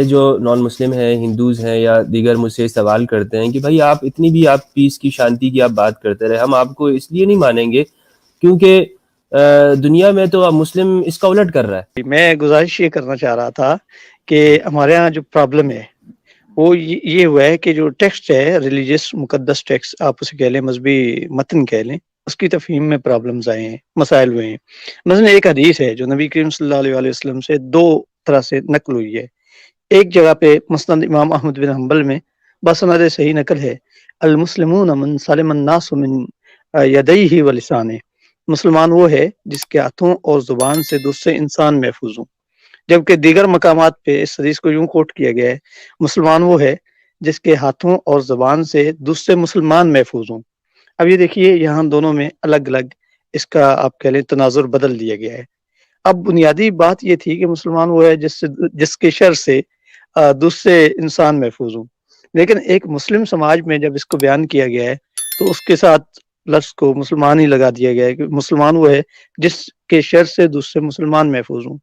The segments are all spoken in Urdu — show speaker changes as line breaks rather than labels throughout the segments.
جو نان مسلم ہیں، ہندوز ہیں یا دیگر مجھ سے سوال کرتے ہیں کہ بھائی آپ اتنی بھی آپ پیس کی، شانتی کی آپ بات کرتے رہے، ہم آپ کو اس لیے نہیں مانیں گے کیونکہ دنیا میں تو اب مسلم اس کا الٹ کر رہا ہے۔
میں گزارش یہ کرنا چاہ رہا تھا کہ ہمارے ہاں جو پرابلم ہے وہ یہ ہوا ہے کہ جو ٹیکسٹ ہے ریلیجیس مقدس ٹیکسٹ آپ اسے کہہ لیں، مذہبی متن کہہ لیں، اس کی تفہیم میں پرابلمز آئے ہیں، مسائل ہوئے ہیں۔ مثلا ایک حدیث ہے جو نبی کریم صلی اللہ علیہ وسلم سے دو طرح سے نقل ہوئی ہے۔ ایک جگہ پہ مسند امام احمد بن حنبل میں بسند صحیح نقل ہے، المسلمون من سلم الناس من یدیہ ولسانہ، مسلمان وہ ہے جس کے ہاتھوں اور زبان سے دوسرے انسان محفوظ ہوں۔ جبکہ دیگر مقامات پہ اس حدیث کو یوں کوٹ کیا گیا ہے، مسلمان وہ ہے جس کے ہاتھوں اور زبان سے دوسرے مسلمان محفوظ ہوں۔ اب یہ دیکھیے یہاں دونوں میں الگ الگ اس کا آپ کہہ لیں تناظر بدل دیا گیا ہے۔ اب بنیادی بات یہ تھی کہ مسلمان وہ ہے جس کے شر سے دوسرے انسان محفوظ ہوں، لیکن ایک مسلم سماج میں جب اس کو بیان کیا گیا ہے تو اس کے ساتھ لفظ کو مسلمان ہی لگا دیا گیا ہے کہ مسلمان وہ ہے جس کے شر سے دوسرے مسلمان محفوظ ہوں۔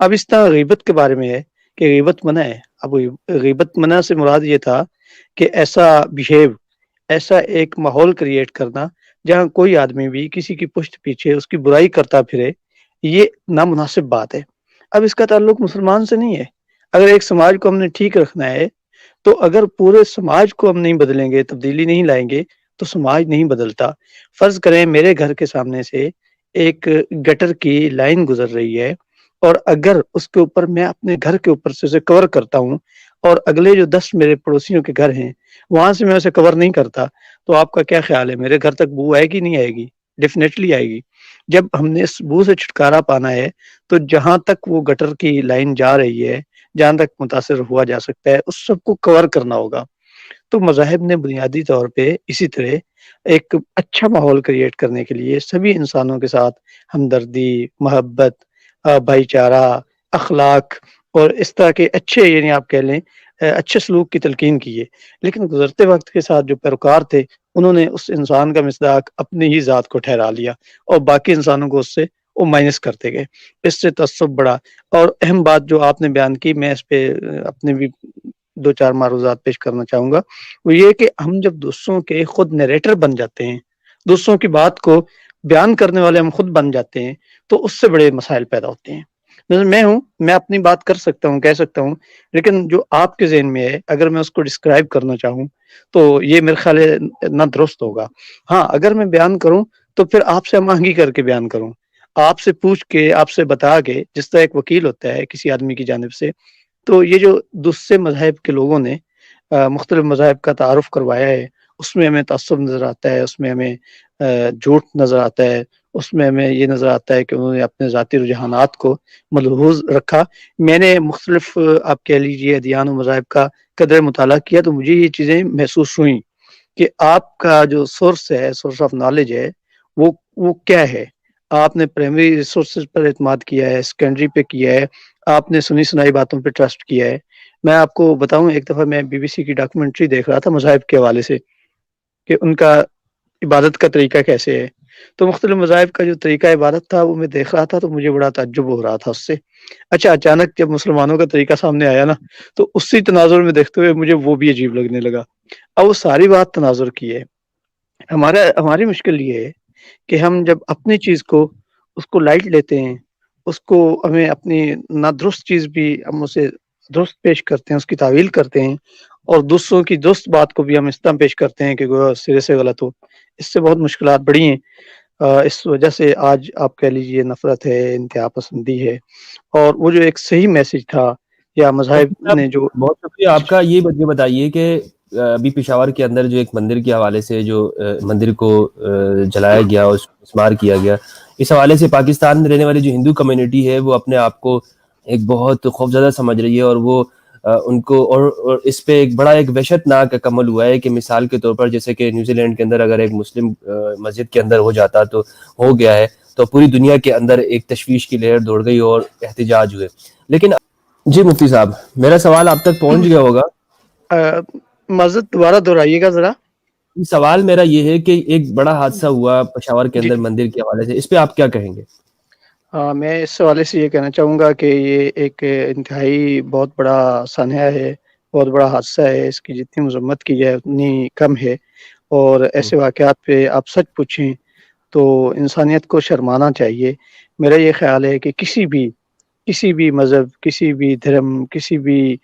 اب اس طرح غیبت کے بارے میں ہے کہ غیبت منع ہے۔ اب غیبت منع سے مراد یہ تھا کہ ایسا بیہیو، ایسا ایک ماحول کریٹ کرنا جہاں کوئی آدمی بھی کسی کی پشت پیچھے اس کی برائی کرتا پھرے، یہ نامناسب بات ہے۔ اب اس کا تعلق مسلمان سے نہیں ہے۔ اگر ایک سماج کو ہم نے ٹھیک رکھنا ہے تو اگر پورے سماج کو ہم نہیں بدلیں گے، تبدیلی نہیں لائیں گے تو سماج نہیں بدلتا۔ فرض کریں میرے گھر کے سامنے سے ایک گٹر کی لائن گزر رہی ہے اور اگر اس کے اوپر میں اپنے گھر کے اوپر سے اسے کور کرتا ہوں اور اگلے جو 10 میرے پڑوسیوں کے گھر ہیں وہاں سے میں اسے کور نہیں کرتا، تو آپ کا کیا خیال ہے میرے گھر تک بو آئے گی نہیں آئے گی؟ ڈیفینیٹلی آئے گی۔ جب ہم نے اس بو سے چھٹکارا پانا ہے تو جہاں تک وہ گٹر کی لائن جا رہی ہے، جہاں تک متاثر ہوا جا سکتا ہے، اس سب کو کور کرنا ہوگا۔ تو مذاہب نے بنیادی طور پہ اسی طرح ایک اچھا ماحول کریٹ کرنے کے لیے سبھی انسانوں کے ساتھ ہمدردی، محبت، بھائی چارہ، اخلاق اور اس طرح کے اچھے، یعنی آپ کہہ لیں اچھے سلوک کی تلقین کی ہے۔ لیکن گزرتے وقت کے ساتھ جو پیروکار تھے انہوں نے اس انسان کا مصداق اپنی ہی ذات کو ٹھہرا لیا اور باقی انسانوں کو اس سے وہ مائنس کرتے گئے۔ اس سے تعصب بڑا۔ اور اہم بات جو آپ نے بیان کی، میں اس پہ اپنے بھی 2-4 معروضات پیش کرنا چاہوں گا، وہ یہ کہ ہم جب دوسروں کے خود نیریٹر بن جاتے ہیں، دوسروں کی بات کو بیان کرنے والے ہم خود بن جاتے ہیں، تو اس سے بڑے مسائل پیدا ہوتے ہیں۔ میں ہوں، میں اپنی بات کر سکتا ہوں، کہہ سکتا ہوں، لیکن جو آپ کے ذہن میں ہے اگر میں اس کو ڈسکرائب کرنا چاہوں تو یہ میرے خیال ہے نہ درست ہوگا۔ ہاں اگر میں بیان کروں تو پھر آپ سے ہم آہنگی کر کے بیان کروں، آپ سے پوچھ کے، آپ سے بتا کے، جس طرح ایک وکیل ہوتا ہے کسی آدمی کی جانب سے۔ تو یہ جو دوسرے مذاہب کے لوگوں نے مختلف مذاہب کا تعارف کروایا ہے، اس میں ہمیں تعصب نظر آتا ہے، اس میں ہمیں جھوٹ نظر آتا ہے، اس میں ہمیں یہ نظر آتا ہے کہ انہوں نے اپنے ذاتی رجحانات کو ملحوظ رکھا۔ میں نے مختلف آپ کہہ لیجیے ادیان و مذاہب کا قدر مطالعہ کیا تو مجھے یہ چیزیں محسوس ہوئیں کہ آپ کا جو سورس ہے، سورس آف نالج ہے، وہ کیا ہے۔ آپ نے پرائمری ریسورسز پر اعتماد کیا ہے، سیکنڈری پہ کیا ہے، آپ نے سنی سنائی باتوں پہ ٹرسٹ کیا ہے۔ میں آپ کو بتاؤں، ایک دفعہ میں بی بی سی کی ڈاکومنٹری دیکھ رہا تھا مذاہب کے حوالے سے کہ ان کا عبادت کا طریقہ کیسے ہے۔ تو مختلف مذاہب کا جو طریقہ عبادت تھا وہ میں دیکھ رہا تھا تو مجھے بڑا تعجب ہو رہا تھا اس سے۔ اچھا اچانک جب مسلمانوں کا طریقہ سامنے آیا نا تو اسی تناظر میں دیکھتے ہوئے مجھے وہ بھی عجیب لگنے لگا۔ اب وہ ساری بات تناظر کی ہے۔ ہماری مشکل یہ ہے کہ ہم جب اپنی چیز کو اس کو لائٹ لیتے ہیں، اس کو ہمیں اپنی نادرست چیز بھی ہم اسے درست پیش کرتے ہیں، اس کی تعویل کرتے ہیں، اور دوسروں کی درست بات کو بھی ہم اس طرح پیش کرتے ہیں کہ وہ سرے سے غلط ہو۔ اس سے بہت مشکلات بڑی ہیں۔ اس وجہ سے آج آپ کہہ لیجئے نفرت ہے، انتہا پسندی ہے، اور وہ جو ایک صحیح میسج تھا یا مذاہب نے جو…
بہت شکریہ آپ کا۔ یہ بتائیے کہ ابھی پشاور کے اندر جو ایک مندر کے حوالے سے جو مندر کو جلایا گیا اور مسمار کیا گیا، اس حوالے سے پاکستان میں رہنے والی جو ہندو کمیونٹی ہے وہ اپنے آپ کو ایک بہت خوفزدہ سمجھ رہی ہے، اور وہ ان کو اور اس پہ ایک بڑا ایک وحشت ناک عمل ہوا ہے کہ مثال کے طور پر جیسے کہ نیوزی لینڈ کے اندر اگر ایک مسلم مسجد کے اندر ہو جاتا تو ہو گیا ہے، تو پوری دنیا کے اندر ایک تشویش کی لہر دوڑ گئی اور احتجاج ہوئے۔ لیکن جی مفتی صاحب، میرا سوال آپ تک پہنچ گیا ہوگا۔
معذرت دوبارہ دہرائیے گا ذرا۔
سوال میرا یہ ہے کہ ایک بڑا حادثہ ہوا پشاور کے
جی
اندر مندر کے حوالے سے، اس پہ آپ کیا کہیں گے؟
ہاں، میں اس حوالے سے یہ کہنا چاہوں گا کہ یہ ایک انتہائی بہت بڑا سانحہ ہے، بہت بڑا حادثہ ہے، اس کی جتنی مذمت کی جائے اتنی کم ہے، اور ایسے واقعات پہ آپ سچ پوچھیں تو انسانیت کو شرمانا چاہیے۔ میرا یہ خیال ہے کہ کسی بھی مذہب، کسی بھی دھرم، کسی بھی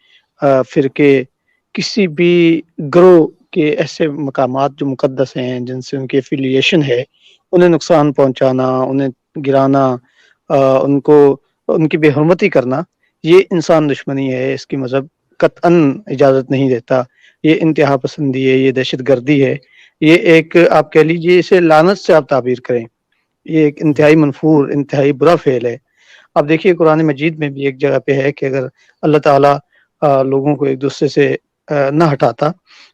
فرقے، کسی بھی گروہ کے ایسے مقامات جو مقدس ہیں، جن سے ان کی ایفیلیشن ہے، انہیں نقصان پہنچانا، انہیں گرانا، ان کی بے حرمتی کرنا، یہ انسان دشمنی ہے۔ اس کی مذہب قطعاً اجازت نہیں دیتا۔ یہ انتہا پسندی ہے، یہ دہشت گردی ہے، یہ ایک آپ کہہ لیجیے اسے لعنت سے آپ تعبیر کریں، یہ ایک انتہائی منفور، انتہائی برا فعل ہے۔ اب دیکھیے قرآن مجید میں بھی ایک جگہ پہ ہے کہ اگر اللہ تعالیٰ لوگوں کو ایک دوسرے سے نہ ہٹاتا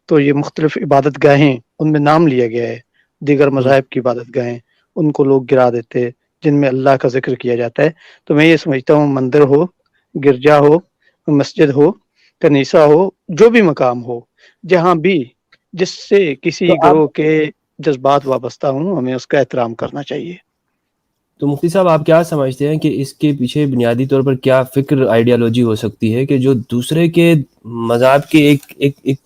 تو یہ مختلف عبادت گاہیں ان میں نام لیا گیا ہے، دیگر مذاہب کی عبادت گاہیں، ان کو لوگ گرا دیتے جن میں اللہ کا ذکر کیا جاتا ہے۔ تو میں یہ سمجھتا ہوں مندر ہو، گرجا ہو، مسجد ہو، کنیسہ ہو، جو بھی مقام ہو، جہاں بھی جس سے کسی
تو آپ
گروہ کے جذبات وابستہ ہوں، ہمیں اس کا احترام کرنا چاہیے۔
تو مفتی صاحب آپ کیا سمجھتے ہیں کہ اس کے پیچھے بنیادی طور پر کیا فکر آئیڈیالوجی ہو سکتی ہے کہ جو دوسرے کے مذہب کے ایک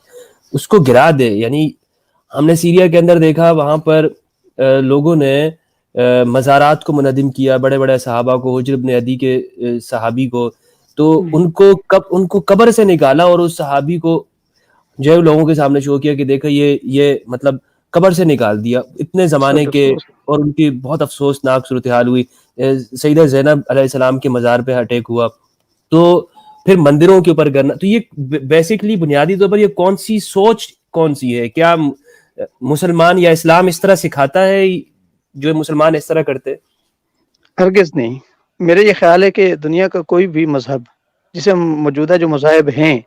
اس کو گرا دے؟ یعنی ہم نے سیریا کے اندر دیکھا، وہاں پر لوگوں نے مزارات کو منہدم کیا، بڑے بڑے صحابہ کو، حجر بن عدی کے صحابی کو، تو ان کو قبر سے نکالا اور اس صحابی کو جو ہے لوگوں کے سامنے شو کیا کہ دیکھو یہ مطلب قبر سے نکال دیا اتنے زمانے
سچ
کے،
افسوس۔
اور ان کی بہت افسوسناک صورتحال ہوئی۔ سیدہ زینب علیہ السلام کے مزار پہ اٹیک ہوا، تو پھر مندروں کے اوپر کرنا، تو یہ بیسیکلی بنیادی طور پر یہ کون سی سوچ کون سی ہے؟ کیا مسلمان یا اسلام اس طرح سکھاتا ہے جو مسلمان اس طرح کرتے؟
ہرگز نہیں۔ میرا یہ خیال ہے کہ دنیا کا کوئی بھی مذہب، جسے موجودہ جو مذاہب ہیں،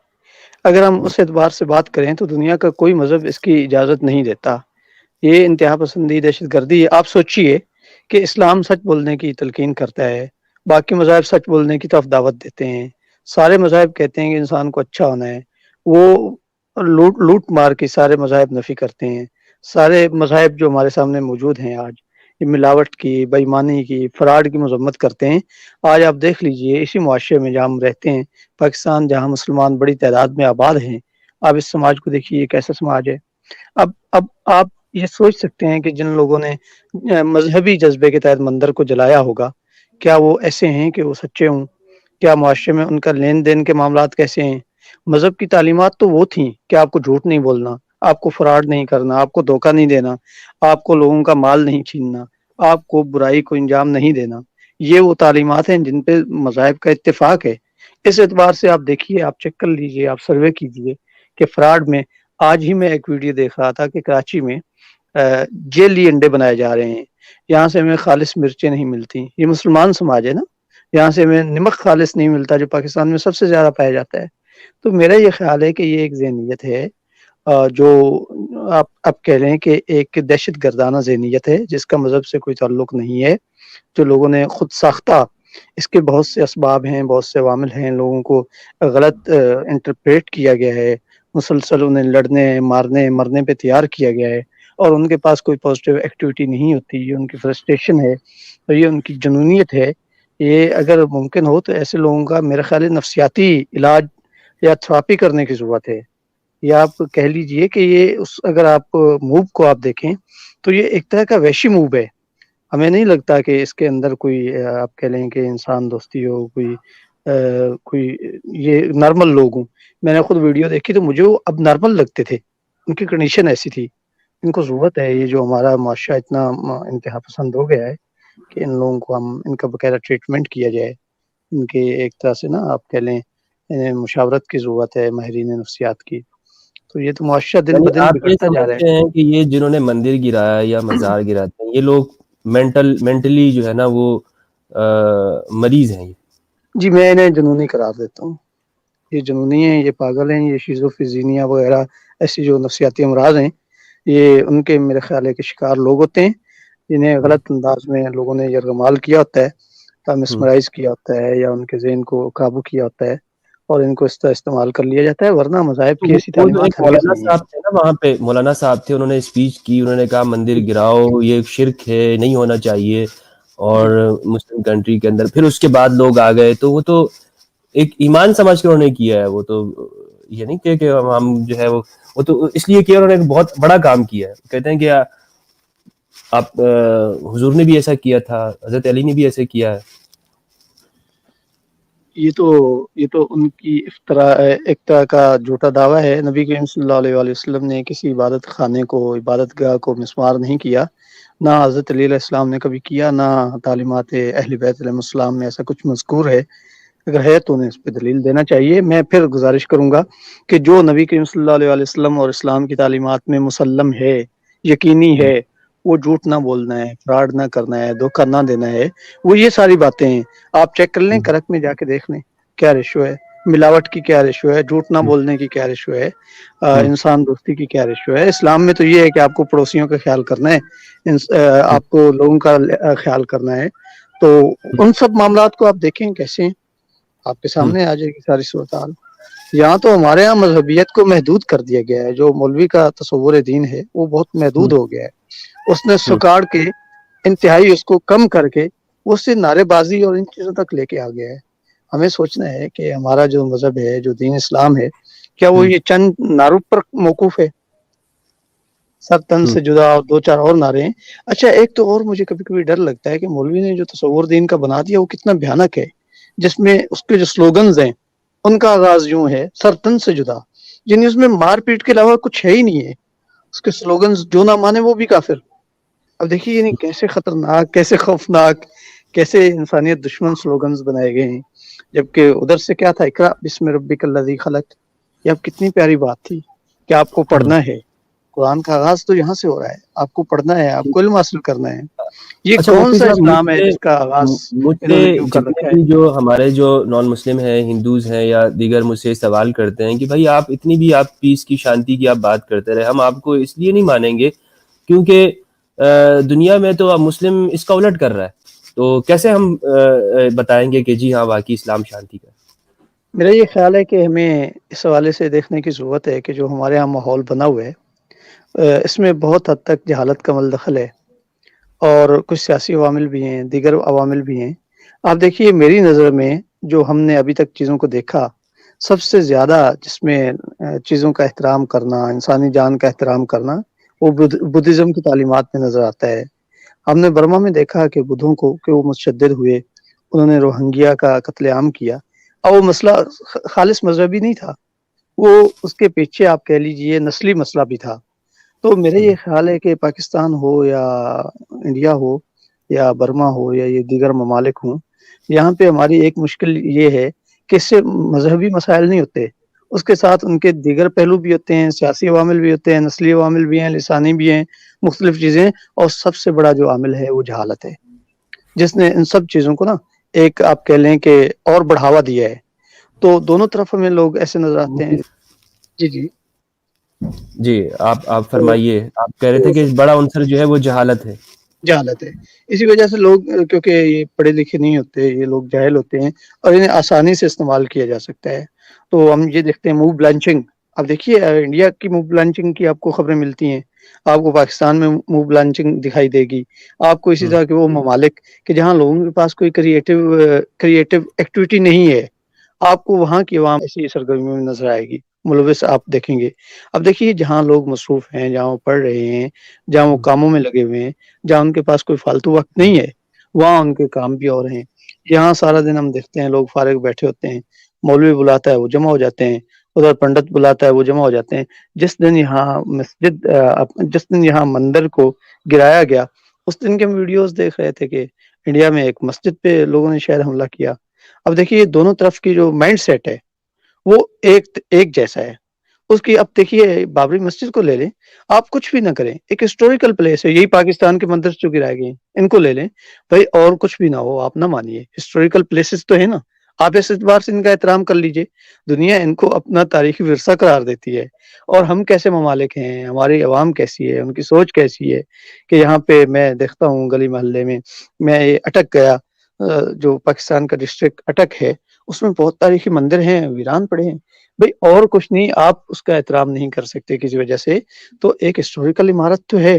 اگر ہم اس اعتبار سے بات کریں تو دنیا کا کوئی مذہب اس کی اجازت نہیں دیتا۔ یہ انتہا پسندی، دہشت گردی ہے۔ آپ سوچئے کہ اسلام سچ بولنے کی تلقین کرتا ہے، باقی مذاہب سچ بولنے کی طرف دعوت دیتے ہیں، سارے مذاہب کہتے ہیں کہ انسان کو اچھا ہونا ہے، وہ لوٹ مار کے سارے مذاہب نفی کرتے ہیں۔ سارے مذاہب جو ہمارے سامنے موجود ہیں آج، یہ ملاوٹ کی، بے ایمانی کی، فراڈ کی مذمت کرتے ہیں۔ آج آپ دیکھ لیجئے اسی معاشرے میں جہاں ہم رہتے ہیں، پاکستان، جہاں مسلمان بڑی تعداد میں آباد ہیں، آپ اس سماج کو دیکھیے، یہ کیسا سماج ہے۔ اب آپ یہ سوچ سکتے ہیں کہ جن لوگوں نے مذہبی جذبے کے تحت مندر کو جلایا ہوگا، کیا وہ ایسے ہیں کہ وہ سچے ہوں؟ کیا معاشرے میں ان کا لین دین کے معاملات کیسے ہیں؟ مذہب کی تعلیمات تو وہ تھیں کہ آپ کو جھوٹ نہیں بولنا، آپ کو فراڈ نہیں کرنا، آپ کو دھوکہ نہیں دینا، آپ کو لوگوں کا مال نہیں چھیننا، آپ کو برائی کو انجام نہیں دینا۔ یہ وہ تعلیمات ہیں جن پہ مذاہب کا اتفاق ہے۔ اس اعتبار سے آپ دیکھیے، آپ چیک کر لیجئے، آپ سروے کیجئے کہ فراڈ میں، آج ہی میں ایک ویڈیو دیکھ رہا تھا کہ کراچی میں جیلی انڈے بنائے جا رہے ہیں، یہاں سے ہمیں خالص مرچیں نہیں ملتی۔ یہ مسلمان سماج ہے نا، یہاں سے ہمیں نمک خالص نہیں ملتا جو پاکستان میں سب سے زیادہ پایا جاتا ہے۔ تو میرا یہ خیال ہے کہ یہ ایک ذہنیت ہے جو آپ کہہ رہے ہیں کہ ایک دہشت گردانہ ذہنیت ہے، جس کا مذہب سے کوئی تعلق نہیں ہے، جو لوگوں نے خود ساختہ، اس کے بہت سے اسباب ہیں، بہت سے عوامل ہیں، لوگوں کو غلط انٹرپریٹ کیا گیا ہے، مسلسل انہیں لڑنے، مارنے، مرنے پہ تیار کیا گیا ہے، اور ان کے پاس کوئی پازیٹیو ایکٹیویٹی نہیں ہوتی۔ یہ ان کی فرسٹریشن ہے اور یہ ان کی جنونیت ہے۔ یہ اگر ممکن ہو تو ایسے لوگوں کا میرا خیال ہے نفسیاتی علاج یا تھراپی کرنے کی ضرورت ہے۔ یا آپ کہہ لیجئے کہ یہ اگر آپ موو کو آپ دیکھیں تو یہ ایک طرح کا وحشی موو ہے۔ ہمیں نہیں لگتا کہ اس کے اندر کوئی آپ کہہ لیں کہ انسان دوستی ہو، کوئی یہ نارمل لوگ ہوں۔ میں نے خود ویڈیو دیکھی تو مجھے وہ اب نارمل لگتے تھے، ان کی کنڈیشن ایسی تھی۔ ان کو ضرورت ہے، یہ جو ہمارا معاشرہ اتنا انتہا پسند ہو گیا ہے، کہ ان لوگوں کو ان کا باقاعدہ ٹریٹمنٹ کیا جائے، ان کے ایک طرح سے نا آپ کہہ لیں مشاورت کی ضرورت ہے، ماہرین نفسیات کی۔ تو یہ تو معاشرہ دن
یعنی
بدن
آپ یہ
بگڑتا جا رہا
سمجھتے ہیں کہ یہ جنہوں نے مندر گرایا یا
ہے۔
مزار گراتے ہیں، یہ لوگ مینٹلی جو ہے نا وہ مریض ہیں؟
جی میں انہیں جنونی قرار دیتا ہوں۔ یہ جنونی ہیں، یہ پاگل ہیں، یہ شیزوفرینیا وغیرہ ایسی جو نفسیاتی امراض ہیں، یہ ان کے میرے خیال ہے کہ شکار لوگ ہوتے ہیں، جنہیں غلط انداز میں لوگوں نے یرغمال کیا ہوتا ہے، مسمرائز کیا ہوتا ہے، یا ان کے ذہن کو قابو کیا ہوتا ہے، اور ان کو اس طرح استعمال کر لیا جاتا ہے، ورنہ مذاہب کی ایسی
وہ جو ایک
تعلیمات ہرگز
مولانا
نہیں ہیں۔
صاحب تھے نا وہاں پہ، مولانا صاحب تھے، انہوں نے اسپیچ کی، انہوں نے کہا مندر گراؤ، یہ شرک ہے، نہیں ہونا چاہیے، اور مسلم کنٹری کے اندر، پھر اس کے بعد لوگ آ گئے، تو وہ تو ایک ایمان سمجھ کے انہوں نے کیا ہے، وہ تو یہ نہیں کہ ہم جو ہے وہ تو اس لیے کیا، انہوں نے ایک بہت بڑا کام کیا ہے. کہتے ہیں کہ آپ حضور نے بھی ایسا کیا تھا، حضرت علی نے بھی ایسا کیا ہے.
یہ تو ان کی ایک طرح کا جھوٹا دعویٰ ہے. نبی کریم صلی اللہ علیہ وسلم نے کسی عبادت خانے کو، عبادت گاہ کو مسمار نہیں کیا، نہ حضرت علی علیہ السلام نے کبھی کیا، نہ تعلیمات اہل بیت علیہ السلام میں ایسا کچھ مذکور ہے. اگر ہے تو انہیں اس پہ دلیل دینا چاہیے. میں پھر گزارش کروں گا کہ جو نبی کریم صلی اللہ علیہ وسلم اور اسلام کی تعلیمات میں مسلم ہے، یقینی ہے، وہ جھوٹ نہ بولنا ہے، فراڈ نہ کرنا ہے، دھوکہ نہ دینا ہے، وہ یہ ساری باتیں ہیں. آپ چیک کر لیں، کرک میں جا کے دیکھ لیں کیا ریشو ہے، ملاوٹ کی کیا ریشو ہے، جھوٹ نہ بولنے کی کیا ریشو ہے، انسان دوستی کی کیا ریشو ہے. اسلام میں تو یہ ہے کہ آپ کو پڑوسیوں کا خیال کرنا ہے، آپ کو لوگوں کا خیال کرنا ہے. تو ان سب معاملات کو آپ دیکھیں کیسے ہیں، آپ کے سامنے آ جائے گی ساری صورتحال. یہاں تو ہمارے یہاں مذہبیت کو محدود کر دیا گیا ہے. جو مولوی کا تصور دین ہے وہ بہت محدود ہو گیا ہے. اس نے سکاڑ کے انتہائی اس کو کم کر کے اس سے نعرے بازی اور ان چیزوں تک لے کے آ گیا ہے. ہمیں سوچنا ہے کہ ہمارا جو مذہب ہے، جو دین اسلام ہے، کیا وہ یہ چند نعروں پر موقوف ہے؟ سر تن سے جدا اور دو چار اور نعرے ہیں. اچھا، ایک تو اور مجھے کبھی کبھی ڈر لگتا ہے کہ مولوی نے جو تصور دین کا بنا دیا وہ کتنا بھیانک ہے، جس میں اس کے جو سلوگنز ہیں ان کا آغاز یوں ہے، سر تن سے جدا، یعنی اس میں مار پیٹ کے علاوہ کچھ ہے ہی نہیں ہے. اس کے سلوگنز جو نہ مانے وہ بھی کافر. اب دیکھیے یعنی کیسے خطرناک، کیسے خوفناک، کیسے انسانیت دشمن سلوگنز بنائے گئے ہیں. جبکہ ادھر سے کیا تھا، اقرا بسم ربک الذی خلق. یہ اب کتنی پیاری بات تھی کہ آپ کو پڑھنا ہے. قرآن کا آغاز تو یہاں سے ہو رہا ہے، آپ کو پڑھنا ہے، آپ کو علم حاصل کرنا ہے. یہ
اچھا
کون
مفتی
سا
صاحب،
اسلام ہے جس کا آغاز
مجھ
انہوں
سے
نے یوں کر
جتنے
رکھا ہے؟
بھی جو ہمارے جو نان مسلم ہیں، ہندوز ہیں یا دیگر، مجھ سے سوال کرتے ہیں کہ بھائی آپ اتنی بھی آپ پیس کی، شانتی کی آپ بات کرتے رہے، ہم آپ کو اس لیے نہیں مانیں گے کیونکہ دنیا میں تو اب مسلم اس کا الٹ کر رہا ہے، تو کیسے ہم بتائیں گے کہ جی ہاں واقعی اسلام شانتی کا ہے؟
میرا یہ خیال ہے کہ ہمیں اس حوالے سے دیکھنے کی ضرورت ہے کہ جو ہمارے ہاں ماحول بنا ہوا ہے، اس میں بہت حد تک جہالت کا ملدخل ہے، اور کچھ سیاسی عوامل بھی ہیں، دیگر عوامل بھی ہیں. آپ دیکھیے میری نظر میں جو ہم نے ابھی تک چیزوں کو دیکھا، سب سے زیادہ جس میں چیزوں کا احترام کرنا، انسانی جان کا احترام کرنا، وہ بدھزم کی تعلیمات میں نظر آتا ہے. ہم نے برما میں دیکھا کہ بدھوں کو کہ وہ متشدد ہوئے، انہوں نے روہنگیا کا قتل عام کیا، اور وہ مسئلہ خالص مذہبی نہیں تھا، وہ اس کے پیچھے آپ کہہ لیجئے نسلی مسئلہ بھی تھا. تو میرا یہ خیال ہے کہ پاکستان ہو یا انڈیا ہو یا برما ہو یا یہ دیگر ممالک ہوں، یہاں پہ ہماری ایک مشکل یہ ہے کہ اس سے مذہبی مسائل نہیں ہوتے، اس کے ساتھ ان کے دیگر پہلو بھی ہوتے ہیں، سیاسی عوامل بھی ہوتے ہیں، نسلی عوامل بھی ہیں، لسانی بھی ہیں، مختلف چیزیں. اور سب سے بڑا جو عامل ہے وہ جہالت ہے، جس نے ان سب چیزوں کو نا ایک آپ کہہ لیں کہ اور بڑھاوا دیا ہے. تو دونوں طرف ہمیں لوگ ایسے نظر آتے ہیں. جی جی
جی آپ
تو
فرمائیے، آپ کہہ رہے تھے کہ بڑا عنصر جو ہے وہ جہالت ہے.
جہالت ہے. اسی وجہ سے لوگ، کیونکہ یہ پڑھے لکھے نہیں ہوتے، یہ لوگ جاہل ہوتے ہیں اور انہیں آسانی سے استعمال کیا جا سکتا ہے. تو ہم یہ دیکھتے ہیں موو بلانچنگ. اب دیکھیے انڈیا کی موو بلانچنگ کی آپ کو خبریں ملتی ہیں، آپ کو پاکستان میں موو بلانچنگ دکھائی دے گی، آپ کو اسی طرح کے وہ ممالک کہ جہاں لوگوں کے پاس کوئی کریٹو ایکٹیویٹی نہیں ہے، آپ کو وہاں کی عوام ایسی سرگرمیوں میں نظر آئے گی، ملوث آپ دیکھیں گے. اب دیکھیے جہاں لوگ مصروف ہیں، جہاں وہ پڑھ رہے ہیں، جہاں وہ کاموں میں لگے ہوئے ہیں، جہاں ان کے پاس کوئی فالتو وقت نہیں ہے، وہاں ان کے کام بھی اور ہیں. یہاں سارا دن ہم دیکھتے ہیں لوگ فارغ بیٹھے ہوتے ہیں، مولوی بلاتا ہے وہ جمع ہو جاتے ہیں، ادھر پنڈت بلاتا ہے وہ جمع ہو جاتے ہیں. جس دن یہاں مندر کو گرایا گیا، اس دن کے ہم ویڈیوز دیکھ رہے تھے کہ انڈیا میں ایک مسجد پہ لوگوں نے شاید حملہ کیا. اب دیکھیے دونوں طرف کی جو مائنڈ سیٹ ہے وہ ایک جیسا ہے. اس کی اب دیکھیے بابری مسجد کو لے لیں، آپ کچھ بھی نہ کریں، ایک ہسٹوریکل پلیس ہے، یہی پاکستان کے مندر جو گرائے گئے ہیں ان کو لے لیں بھائی، اور کچھ بھی نہ ہو آپ نہ مانیے، ہسٹوریکل پلیسز تو ہے نا، آپ اس اعتبار سے ان کا احترام کر لیجئے. دنیا ان کو اپنا تاریخی ورثہ قرار دیتی ہے، اور ہم کیسے ممالک ہیں، ہماری عوام کیسی ہے، ان کی سوچ کیسی ہے کہ یہاں پہ میں دیکھتا ہوں گلی محلے میں یہ اٹک گیا، جو پاکستان کا ڈسٹرکٹ اٹک ہے، اس میں بہت تاریخی مندر ہیں، ویران پڑے ہیں بھئی، اور کچھ نہیں، آپ اس کا احترام نہیں کر سکتے کسی وجہ سے. تو ایک ہسٹوریکل عمارت تو ہے،